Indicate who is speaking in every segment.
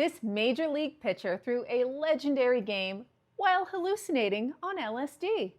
Speaker 1: This major league pitcher threw a legendary game while hallucinating on LSD.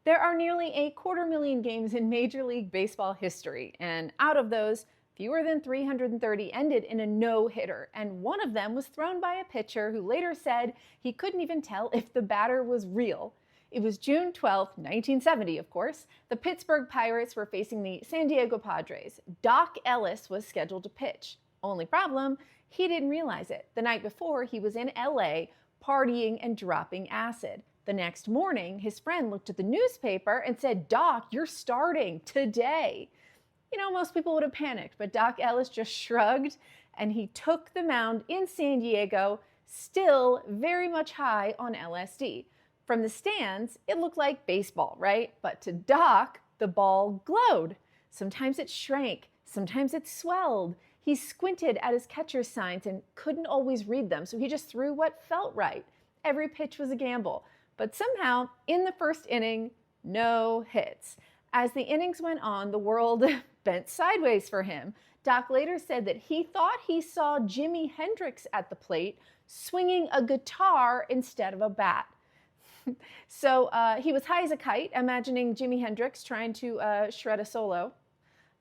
Speaker 1: There are nearly 250,000 games in Major League Baseball history, and out of those, fewer than 330 ended in a no-hitter, and one of them was thrown by a pitcher who later said he couldn't even tell if the batter was real. It was June 12, 1970, of course. The Pittsburgh Pirates were facing the San Diego Padres. Doc Ellis was scheduled to pitch. Only problem, he didn't realize it. The night before, he was in LA partying and dropping acid. The next morning, his friend looked at the newspaper and said, "Doc, you're starting today." You know, most people would have panicked, but Doc Ellis just shrugged and he took the mound in San Diego, still very much high on LSD. From the stands, it looked like baseball, right? But to Doc, the ball glowed. Sometimes it shrank, sometimes it swelled. He squinted at his catcher's signs and couldn't always read them, so he just threw what felt right. Every pitch was a gamble. But somehow, in the first inning, no hits. As the innings went on, the world bent sideways for him. Doc later said that he thought he saw Jimi Hendrix at the plate swinging a guitar instead of a bat. So he was high as a kite, imagining Jimi Hendrix trying to shred a solo.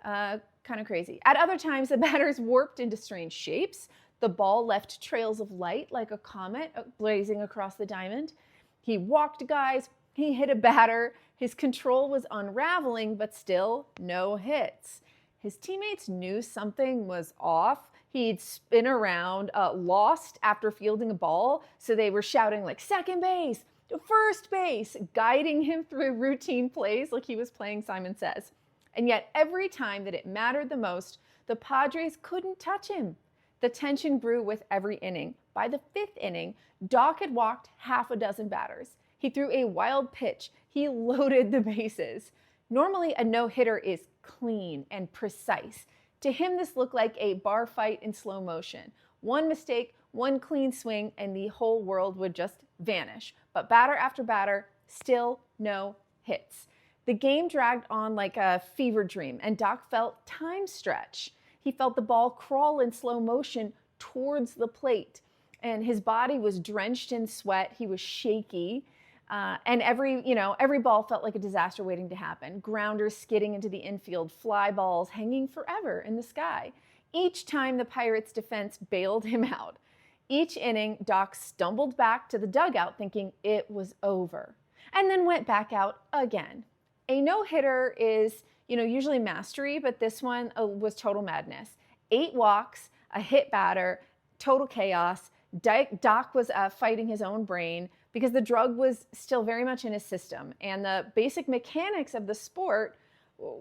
Speaker 1: Kind of crazy. At other times, the batters warped into strange shapes. The ball left trails of light like a comet blazing across the diamond. He walked guys, he hit a batter. His control was unraveling, but still no hits. His teammates knew something was off. He'd spin around, lost after fielding a ball, so they were shouting like second base, to first base, guiding him through routine plays like he was playing Simon Says. And yet every time that it mattered the most, the Padres couldn't touch him. The tension grew with every inning. By the fifth inning, Doc had walked half a dozen batters. He threw a wild pitch. He loaded the bases. Normally, a no-hitter is clean and precise. To him, this looked like a bar fight in slow motion. One mistake, one clean swing, and the whole world would just vanish. But batter after batter, still no hits. The game dragged on like a fever dream, and Doc felt time stretch. He felt the ball crawl in slow motion towards the plate, and his body was drenched in sweat. He was shaky, and every ball felt like a disaster waiting to happen. Grounders skidding into the infield, fly balls hanging forever in the sky. Each time the Pirates' defense bailed him out. Each inning, Doc stumbled back to the dugout thinking it was over, and then went back out again. A no-hitter is, usually mastery, but this one was total madness. 8 walks, a hit batter, total chaos. Doc was fighting his own brain because the drug was still very much in his system, and the basic mechanics of the sport,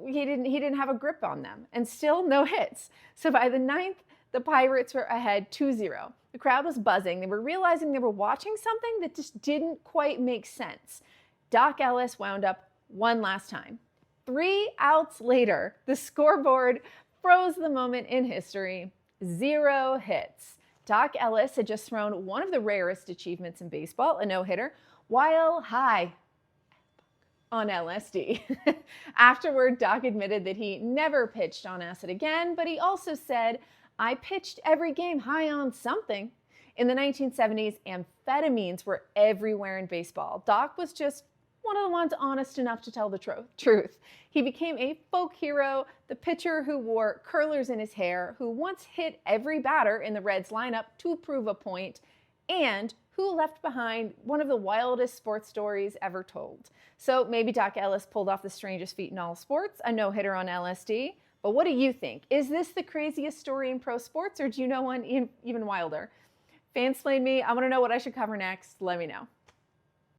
Speaker 1: he didn't have a grip on them, and still no hits. So by the 9th, the Pirates were ahead 2-0. The crowd was buzzing. They were realizing they were watching something that just didn't quite make sense. Doc Ellis wound up one last time. 3 outs later, the scoreboard froze the moment in history. 0 hits. Doc Ellis had just thrown one of the rarest achievements in baseball, a no-hitter, while high on LSD. Afterward, Doc admitted that he never pitched on acid again, but he also said, "I pitched every game high on something." In the 1970s, amphetamines were everywhere in baseball. Doc was just one of the ones honest enough to tell the truth. He became a folk hero, the pitcher who wore curlers in his hair, who once hit every batter in the Reds lineup to prove a point, and who left behind one of the wildest sports stories ever told. So maybe Doc Ellis pulled off the strangest feat in all sports, a no-hitter on LSD. But what do you think? Is this the craziest story in pro sports, or do you know one even wilder? Fansplain Me. I want to know what I should cover next. Let me know.